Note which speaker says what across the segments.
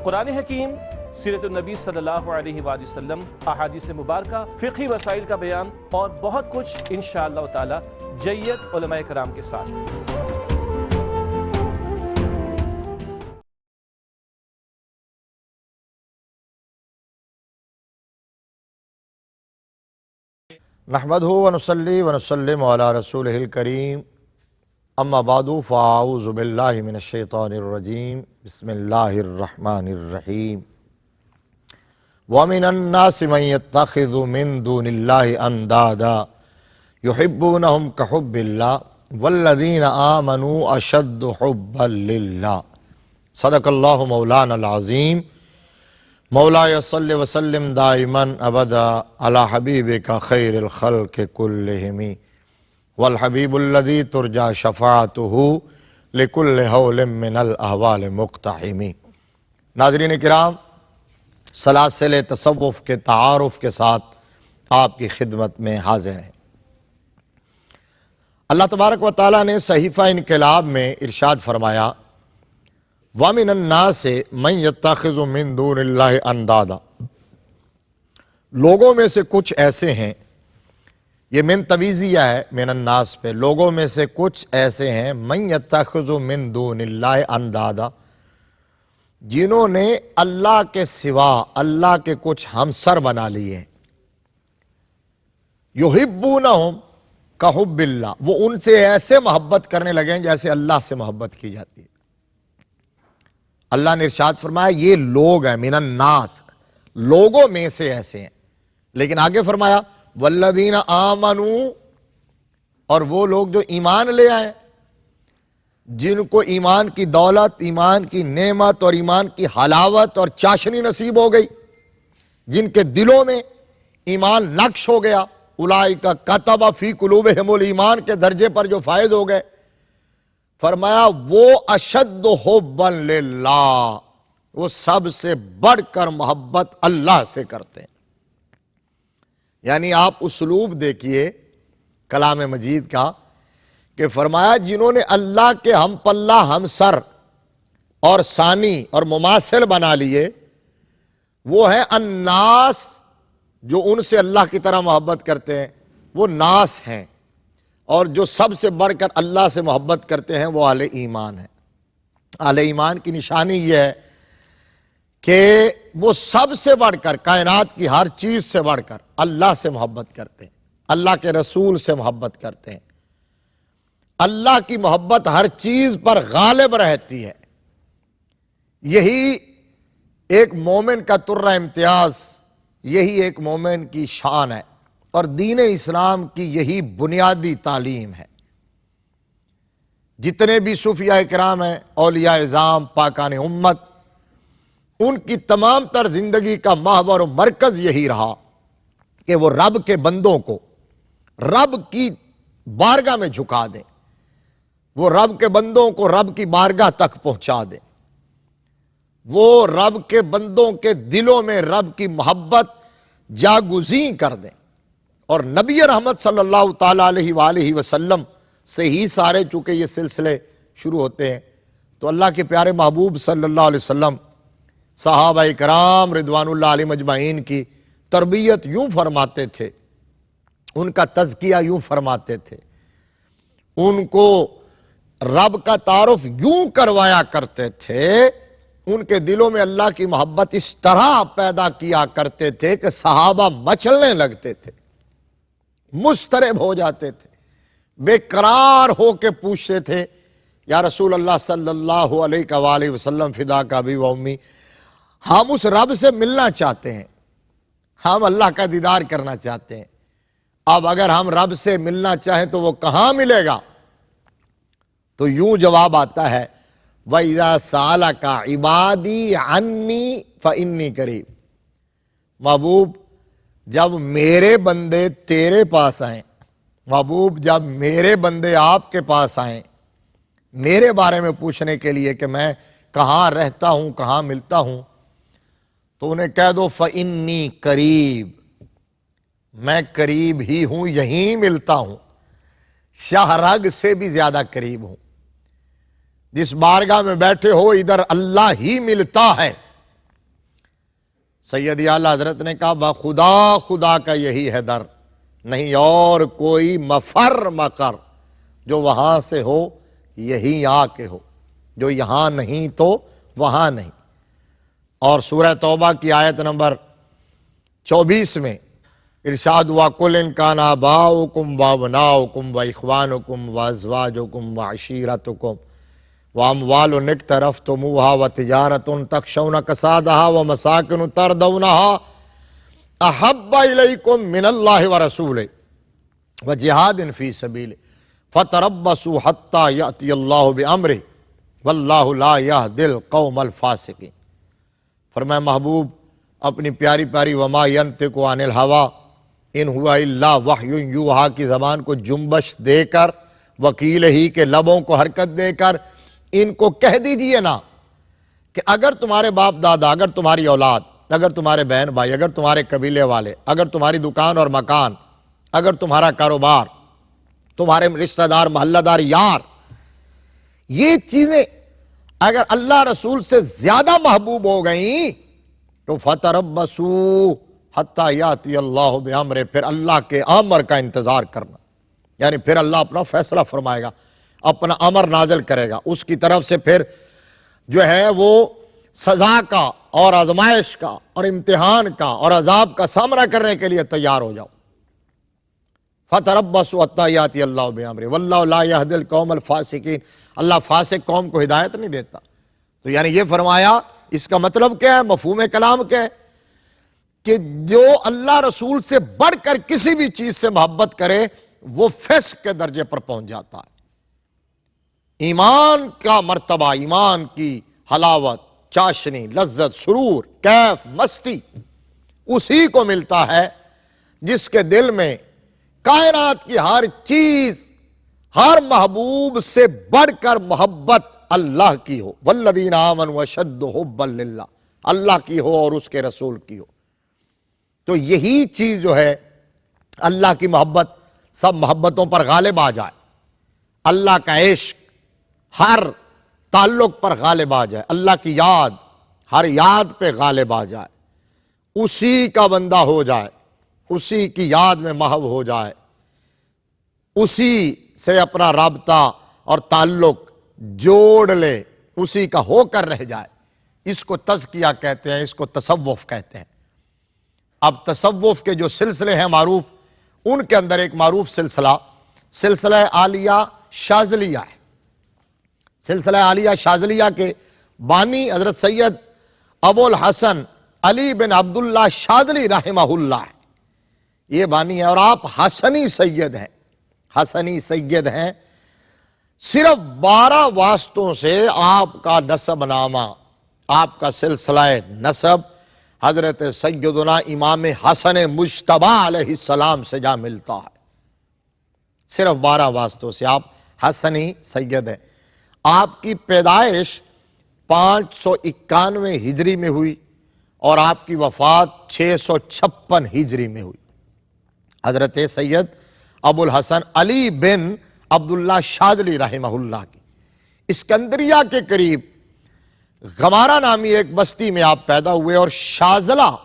Speaker 1: قرآن حکیم، سیرت النبی صلی اللہ علیہ وآلہ وسلم، احادیث مبارکہ، فقہی مسائل کا بیان اور بہت کچھ انشاءاللہ تعالی جید علماء کرام کے ساتھ۔
Speaker 2: نحمدہ ونصلی ونسلم علی رسولہ الکریم، اما بعد فاعوذ باللہ من الشیطان الرجیم، بسم اللہ الرحمن الرحیم۔ وَمِنَ النَّاسِ مَن يَتَّخِذُ مِن دُونِ اللَّهِ أَندَادًا يُحِبُّونَهُمْ كَحُبِّ اللَّهِ وَالَّذِينَ آمَنُوا أَشَدُّ حُبًّا لِلَّهِ۔ صدق اللہ مولانا العظیم۔ مولاي صل وسلم دائما ابدا على حبيبك خير الخلق كلهم والحبيب الذي ترجى شفاعته لكل هول من الاهوال مقتحم۔ ناظرین کرام، سلاسل تصوف کے تعارف کے ساتھ آپ کی خدمت میں حاضر ہیں۔ اللہ تبارک و تعالیٰ نے صحیفہ انقلاب میں ارشاد فرمایا، وَمِنَ النَّاسِ مَن يَتَّخِذُ مِن دُونِ اللَّهِ أَندَادًا۔ لوگوں میں سے کچھ ایسے ہیں، یہ من تبیزیہ ہے من الناس پہ، لوگوں میں سے کچھ ایسے ہیں مَن يَتَّخِذُ مِن دُونِ اللَّهِ أَندَادًا، جنہوں نے اللہ کے سوا اللہ کے کچھ ہمسر بنا لیے ہیں۔ يُحِبُّونَهُمْ كَحُبِّ اللَّهِ، وہ ان سے ایسے محبت کرنے لگے ہیں جیسے اللہ سے محبت کی جاتی ہے۔ اللہ نے ارشاد فرمایا یہ لوگ ہیں، من الناس، لوگوں میں سے ایسے ہیں، لیکن آگے فرمایا والذین آمنوا، اور وہ لوگ جو ایمان لے آئے، جن کو ایمان کی دولت، ایمان کی نعمت اور ایمان کی حلاوت اور چاشنی نصیب ہو گئی، جن کے دلوں میں ایمان نقش ہو گیا، اولئک کتب فی قلوبہم الایمان کے درجے پر جو فائز ہو گئے، فرمایا وہ اشد حبا للہ، وہ سب سے بڑھ کر محبت اللہ سے کرتے ہیں۔ یعنی آپ اسلوب دیکھیے کلام مجید کا کہ فرمایا جنہوں نے اللہ کے ہم پلہ ہمسر اور ثانی اور مماثل بنا لیے، وہ ہیں الناس، جو ان سے اللہ کی طرح محبت کرتے ہیں وہ ناس ہیں، اور جو سب سے بڑھ کر اللہ سے محبت کرتے ہیں وہ اہل ایمان ہیں۔ اہل ایمان کی نشانی یہ ہے کہ وہ سب سے بڑھ کر، کائنات کی ہر چیز سے بڑھ کر اللہ سے محبت کرتے ہیں، اللہ کے رسول سے محبت کرتے ہیں۔ اللہ کی محبت ہر چیز پر غالب رہتی ہے۔ یہی ایک مومن کا ترہ امتیاز، یہی ایک مومن کی شان ہے، اور دین اسلام کی یہی بنیادی تعلیم ہے۔ جتنے بھی صوفیاء کرام ہیں، اولیاء اعظام، پاکان امت، ان کی تمام تر زندگی کا محور و مرکز یہی رہا کہ وہ رب کے بندوں کو رب کی بارگاہ میں جھکا دیں، وہ رب کے بندوں کو رب کی بارگاہ تک پہنچا دیں، وہ رب کے بندوں کے دلوں میں رب کی محبت جاگزیں کر دیں۔ اور نبی رحمت صلی اللہ تعالیٰ علیہ وآلہ وسلم سے ہی سارے چونکہ یہ سلسلے شروع ہوتے ہیں، تو اللہ کے پیارے محبوب صلی اللہ علیہ وسلم صحابہ کرام رضوان اللہ علیہم اجمعین کی تربیت یوں فرماتے تھے، ان کا تزکیہ یوں فرماتے تھے، ان کو رب کا تعارف یوں کروایا کرتے تھے، ان کے دلوں میں اللہ کی محبت اس طرح پیدا کیا کرتے تھے کہ صحابہ مچلنے لگتے تھے، مضطرب ہو جاتے تھے، بے قرار ہو کے پوچھتے تھے یا رسول اللہ صلی اللہ علیہ وآلہ وسلم فداک ابی و امی، ہم اس رب سے ملنا چاہتے ہیں، ہم اللہ کا دیدار کرنا چاہتے ہیں، اب اگر ہم رب سے ملنا چاہیں تو وہ کہاں ملے گا؟ تو یوں جواب آتا ہے وَإِذَا سَأَلَكَ عِبَادِي عَنِّي فَإِنِّي قَرِيبٌ۔ محبوب جب میرے بندے تیرے پاس آئیں، محبوب جب میرے بندے آپ کے پاس آئیں میرے بارے میں پوچھنے کے لیے کہ میں کہاں رہتا ہوں، کہاں ملتا ہوں، تو انہیں کہہ دو فَإِنِّي قَرِيب، میں قریب ہی ہوں، یہیں ملتا ہوں، شاہ رگ سے بھی زیادہ قریب ہوں۔ جس بارگاہ میں بیٹھے ہو ادھر اللہ ہی ملتا ہے، سید اعلیٰ حضرت نے کہا بخدا خدا کا یہی ہے در، نہیں اور کوئی مفر مقر، جو وہاں سے ہو یہی آ کے ہو، جو یہاں نہیں تو وہاں نہیں۔ اور سورہ توبہ کی آیت نمبر 24 میں ارشاد ہوا قُلْ إِنْ كَانَ آبَاؤُكُمْ وَأَبْنَاؤُكُمْ وَإِخْوَانُكُمْ وَأَزْوَاجُكُمْ وَعَشِيرَتُكُمْ وَأَمْوَالٌ اقْتَرَفْتُمُوهَا وَتِجَارَةٌ تَخْشَوْنَ كَسَادَهَا وَمَسَاكِنُ تَرْضَوْنَهَا أَحَبَّ إِلَيْكُم مِّنَ اللَّهِ وَرَسُولِهِ وَجِهَادٍ فِي سَبِيلِهِ فَتَرَبَّصُوا حَتَّى يَأْتِيَ اللَّهُ بِأَمْرِهِ وَاللَّهُ لَا يَهْدِي الْقَوْمَ الْفَاسِقِينَ۔ فرمایا محبوب اپنی پیاری پیاری وما ينطق عن الهوى ان ہوا الا وحی یوحی کی زبان کو جنبش دے کر، وکیل ہی کے لبوں کو حرکت دے کر ان کو کہہ دیجئے نا کہ اگر تمہارے باپ دادا، اگر تمہاری اولاد، اگر تمہارے بہن بھائی، اگر تمہارے قبیلے والے، اگر تمہاری دکان اور مکان، اگر تمہارا کاروبار، تمہارے رشتہ دار، محلہ دار، یار، یہ چیزیں اگر اللہ رسول سے زیادہ محبوب ہو گئیں تو فَتَرَبَّصُوا حَتَّى يَأْتِيَ اللَّهُ بِأَمْرِهِ، پھر اللہ کے امر کا انتظار کرنا، یعنی پھر اللہ اپنا فیصلہ فرمائے گا، اپنا امر نازل کرے گا، اس کی طرف سے پھر جو ہے وہ سزا کا اور آزمائش کا اور امتحان کا اور عذاب کا سامنا کرنے کے لیے تیار ہو جاؤ۔ فَتَرَبَّصُوا حَتَّى يَأْتِيَ اللَّهُ بِأَمْرِهِ وَاللَّهُ لَا يَهْدِي الْقَوْمَ الْفَاسِقِينَ، اللہ فاسق قوم کو ہدایت نہیں دیتا۔ تو یعنی یہ فرمایا، اس کا مطلب کیا ہے، مفہوم کلام کیا ہے کہ جو اللہ رسول سے بڑھ کر کسی بھی چیز سے محبت کرے وہ فسق کے درجے پر پہنچ جاتا ہے۔ ایمان کا مرتبہ، ایمان کی حلاوت، چاشنی، لذت، سرور، کیف، مستی اسی کو ملتا ہے جس کے دل میں کائنات کی ہر چیز، ہر محبوب سے بڑھ کر محبت اللہ کی ہو، والذین آمنوا اشد حبا للہ، اللہ کی ہو اور اس کے رسول کی ہو۔ تو یہی چیز جو ہے اللہ کی محبت سب محبتوں پر غالب آ جائے، اللہ کا عشق ہر تعلق پر غالب آ جائے، اللہ کی یاد ہر یاد پہ غالب آ جائے، اسی کا بندہ ہو جائے، اسی کی یاد میں محو ہو جائے، اسی سے اپنا رابطہ اور تعلق جوڑ لے، اسی کا ہو کر رہ جائے، اس کو تزکیہ کہتے ہیں، اس کو تصوف کہتے ہیں۔ اب تصوف کے جو سلسلے ہیں معروف، ان کے اندر ایک معروف سلسلہ عالیہ شاذلیہ ہے۔ سلسلہ عالیہ شاذلیہ کے بانی حضرت سید ابو الحسن علی بن عبداللہ شاذلی رحمہ اللہ ہے، یہ بانی ہے، اور آپ حسنی سید ہیں، حسنی سید ہیں۔ صرف 12 واسطوں سے آپ کا نسب نامہ، آپ کا سلسلہ نسب حضرت سیدنا امام حسن مجتبی علیہ السلام سے جا ملتا ہے۔ صرف 12 واسطوں سے آپ حسنی سید ہیں۔ آپ کی پیدائش 591 ہجری میں ہوئی اور آپ کی وفات 656 ہجری میں ہوئی۔ حضرت سید ابو الحسن علی بن عبداللہ شاذلی رحمہ اللہ کی اسکندریہ کے قریب غمارہ نامی ایک بستی میں آپ پیدا ہوئے، اور شاذلہ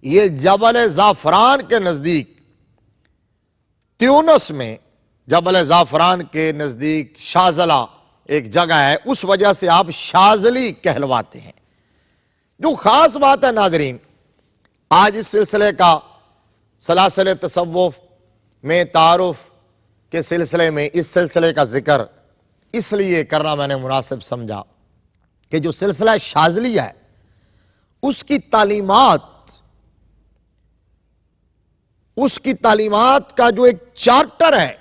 Speaker 2: یہ جبل زعفران کے نزدیک، تیونس میں جبل زعفران کے نزدیک شاذلہ ایک جگہ ہے، اس وجہ سے آپ شاذلی کہلواتے ہیں۔ جو خاص بات ہے ناظرین، آج اس سلسلے کا سلاسل تصوف میں تعارف کے سلسلے میں اس سلسلے کا ذکر اس لیے کرنا میں نے مناسب سمجھا کہ جو سلسلہ شاذلیہ ہے اس کی تعلیمات کا جو ایک چارٹر ہے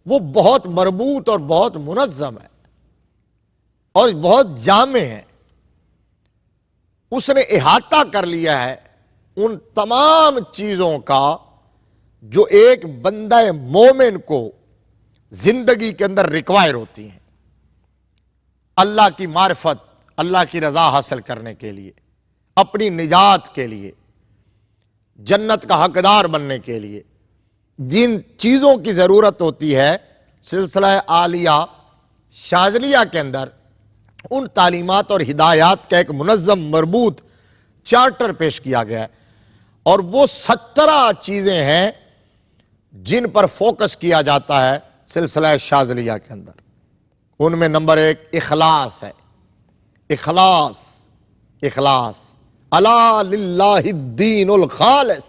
Speaker 2: وہ بہت مربوط اور بہت منظم ہے اور بہت جامع ہے۔ اس نے احاطہ کر لیا ہے ان تمام چیزوں کا جو ایک بندہ مومن کو زندگی کے اندر ریکوائر ہوتی ہیں، اللہ کی معرفت، اللہ کی رضا حاصل کرنے کے لیے، اپنی نجات کے لیے، جنت کا حقدار بننے کے لیے جن چیزوں کی ضرورت ہوتی ہے، سلسلہ عالیہ شاذلیہ کے اندر ان تعلیمات اور ہدایات کا ایک منظم مربوط چارٹر پیش کیا گیا ہے، اور وہ 17 چیزیں ہیں جن پر فوکس کیا جاتا ہے سلسلہ شاذلیہ کے اندر۔ ان میں نمبر 1 اخلاص ہے۔ اخلاص، اخلاص، الا للہ الدین الخالص،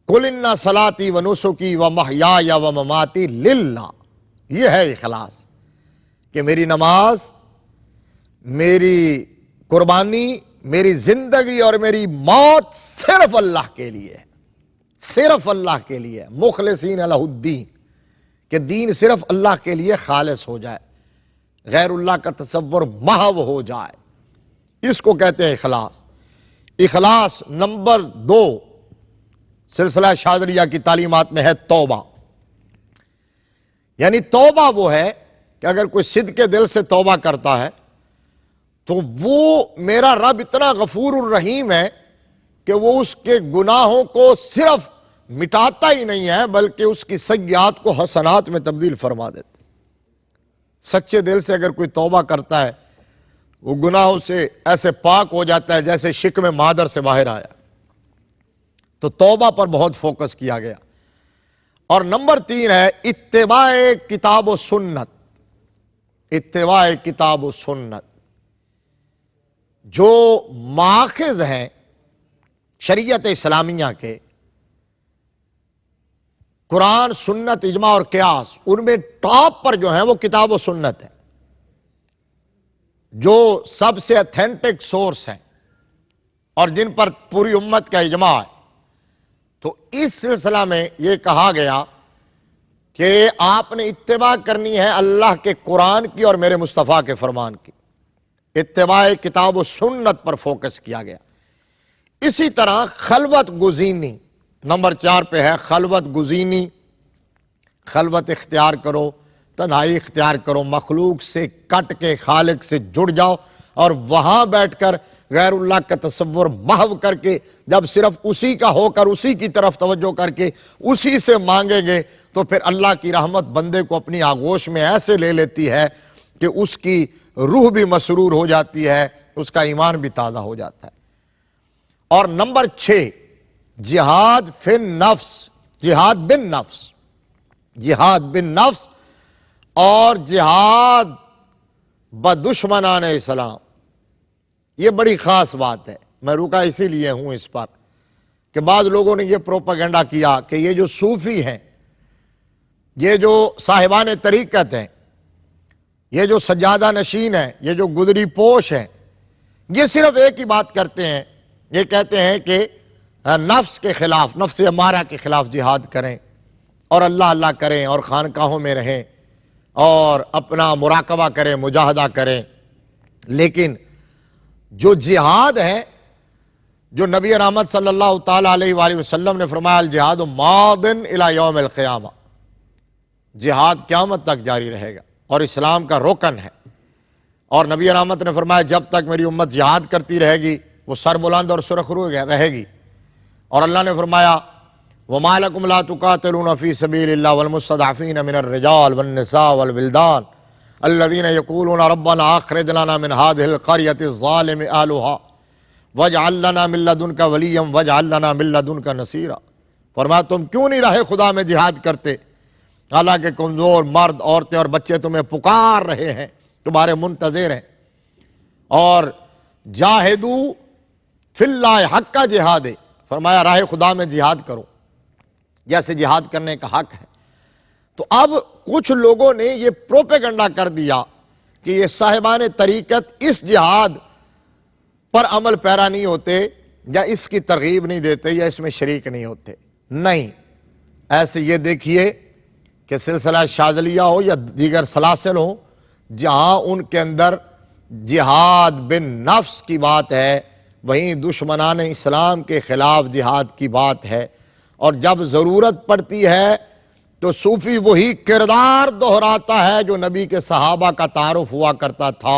Speaker 2: قل ان صلاتی و نسکی و محیای و مماتی للہ، یہ ہے اخلاص، کہ میری نماز، میری قربانی، میری زندگی اور میری موت صرف اللہ کے لیے ہے، صرف اللہ کے لیے، مخلصین لہ الدین، کہ دین صرف اللہ کے لیے خالص ہو جائے، غیر اللہ کا تصور محو ہو جائے، اس کو کہتے ہیں اخلاص۔ اخلاص نمبر 2 سلسلہ شاذلیہ کی تعلیمات میں ہے توبہ۔ یعنی توبہ وہ ہے کہ اگر کوئی صدق کے دل سے توبہ کرتا ہے تو وہ میرا رب اتنا غفور الرحیم ہے کہ وہ اس کے گناہوں کو صرف مٹاتا ہی نہیں ہے بلکہ اس کی سیئات کو حسنات میں تبدیل فرما دیتا۔ سچے دل سے اگر کوئی توبہ کرتا ہے وہ گناہوں سے ایسے پاک ہو جاتا ہے جیسے شکم مادر سے باہر آیا۔ تو توبہ پر بہت فوکس کیا گیا۔ اور نمبر 3 ہے اتباع کتاب و سنت۔ اتباع کتاب و سنت، جو ماخذ ہیں شریعت اسلامیہ کے، قرآن، سنت، اجماع اور قیاس، ان میں ٹاپ پر جو ہیں وہ کتاب و سنت ہے، جو سب سے اتھینٹک سورس ہیں اور جن پر پوری امت کا اجماع ہے۔ تو اس سلسلہ میں یہ کہا گیا کہ آپ نے اتباع کرنی ہے اللہ کے قرآن کی اور میرے مصطفیٰ کے فرمان کی۔ اتباع کتاب و سنت پر فوکس کیا گیا۔ اسی طرح خلوت گزینی نمبر 4 پہ ہے، خلوت گزینی، خلوت اختیار کرو، تنہائی اختیار کرو، مخلوق سے کٹ کے خالق سے جڑ جاؤ، اور وہاں بیٹھ کر غیر اللہ کا تصور محو کر کے جب صرف اسی کا ہو کر اسی کی طرف توجہ کر کے اسی سے مانگیں گے تو پھر اللہ کی رحمت بندے کو اپنی آغوش میں ایسے لے لیتی ہے کہ اس کی روح بھی مسرور ہو جاتی ہے، اس کا ایمان بھی تازہ ہو جاتا ہے۔ اور نمبر 6 جہاد فی النفس، جہاد بن نفس، جہاد بن نفس اور جہاد بدشمنان اسلام۔ یہ بڑی خاص بات ہے، میں رکا اسی لیے ہوں اس پر کہ بعض لوگوں نے یہ پروپیگنڈا کیا کہ یہ جو صوفی ہیں، یہ جو صاحبان طریقت ہیں، یہ جو سجادہ نشین ہیں، یہ جو گدری پوش ہیں، یہ صرف ایک ہی بات کرتے ہیں، یہ کہتے ہیں کہ نفس کے خلاف، نفس امارہ کے خلاف جہاد کریں اور اللہ اللہ کریں اور خانقاہوں میں رہیں اور اپنا مراقبہ کریں، مجاہدہ کریں۔ لیکن جو جہاد ہے، جو نبی رحمت صلی اللہ تعالیٰ علیہ وآلہ وسلم نے فرمایا الجہاد ماض الی یوم القیامہ، جہاد قیامت تک جاری رہے گا اور اسلام کا رکن ہے۔ اور نبی رحمت نے فرمایا جب تک میری امت جہاد کرتی رہے گی وہ سر بلند اور سرخ رو رہے گی۔ اور اللہ نے فرمایا وَمَا لَكُمْ لَا تُقَاتِلُونَ فِي سَبِيلِ اللَّهِ وَالْمُسْتَضْعَفِينَ مِنَ الرِّجَالِ وَالنِّسَاءِ وَالْوِلْدَانِ الَّذِينَ يَقُولُونَ رَبَّنَا أَخْرِجْ لَنَا مِنْ هَذِهِ الْقَرْيَةِ الظَّالِمِ أَهْلُهَا وَاجْعَل لَّنَا مِن لَّدُنكَ وَلِيًّا وَاجْعَل لَّنَا مِن لَّدُنكَ نَصِيرًا۔ فرمایا تم کیوں نہیں راہ خدا میں جہاد کرتے، حالانکہ کمزور مرد، عورتیں اور بچے تمہیں پکار رہے ہیں، تمہارے منتظر ہیں۔ اور جاہدو فی اللہ حق کا جہاد ہے، فرمایا راہ خدا میں جہاد کرو جیسے جہاد کرنے کا حق ہے۔ تو اب کچھ لوگوں نے یہ پروپیگنڈا کر دیا کہ یہ صاحبان طریقت اس جہاد پر عمل پیرا نہیں ہوتے یا اس کی ترغیب نہیں دیتے یا اس میں شریک نہیں ہوتے۔ نہیں، ایسے یہ دیکھیے کہ سلسلہ شاذلیہ ہو یا دیگر سلاسل ہو، جہاں ان کے اندر جہاد بن نفس کی بات ہے وہیں دشمنان اسلام کے خلاف جہاد کی بات ہے۔ اور جب ضرورت پڑتی ہے تو صوفی وہی کردار دہراتا ہے جو نبی کے صحابہ کا تعارف ہوا کرتا تھا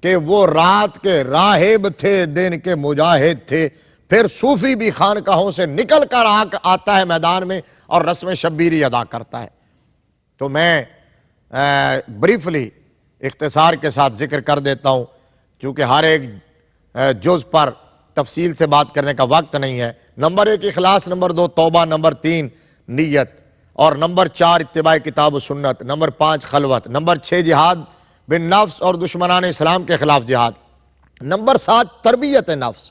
Speaker 2: کہ وہ رات کے راہب تھے، دن کے مجاہد تھے۔ پھر صوفی بھی خانقاہوں سے نکل کر آتا ہے میدان میں اور رسم شبیری ادا کرتا ہے۔ تو میں بریفلی اختصار کے ساتھ ذکر کر دیتا ہوں، کیونکہ ہر ایک جز پر تفصیل سے بات کرنے کا وقت نہیں ہے۔ نمبر 1 اخلاص، نمبر 2 توبہ، نمبر 3 نیت، اور نمبر 4 اتباع کتاب و سنت، نمبر 5 خلوت، نمبر 6 جہاد بن نفس اور دشمنان اسلام کے خلاف جہاد، نمبر 7 تربیت نفس،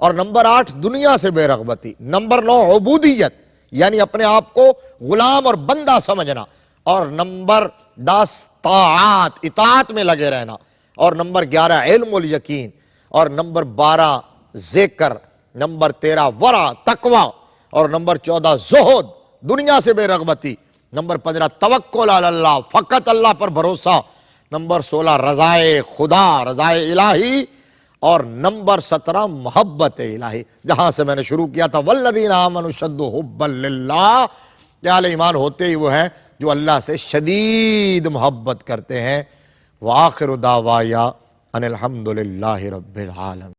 Speaker 2: اور نمبر 8 دنیا سے بے رغبتی، نمبر 9 عبودیت یعنی اپنے آپ کو غلام اور بندہ سمجھنا، اور نمبر 10 طاعات اطاعت میں لگے رہنا، اور نمبر 11 علم الیقین، اور نمبر 12 ذکر، نمبر 13 ورع تقوی، اور نمبر 14 زہد دنیا سے بے رغبتی، نمبر 15 توکل علی اللہ فقط اللہ پر بھروسہ، نمبر 16 رضائے خدا رضائے الہی، اور نمبر 17 محبت الہی، جہاں سے میں نے شروع کیا تھا والذین آمنوا اشد حبا للہ، کہ اہل ایمان ہوتے ہی وہ ہیں جو اللہ سے شدید محبت کرتے ہیں۔ وآخر دعوایا ان الحمد للہ رب العالمین۔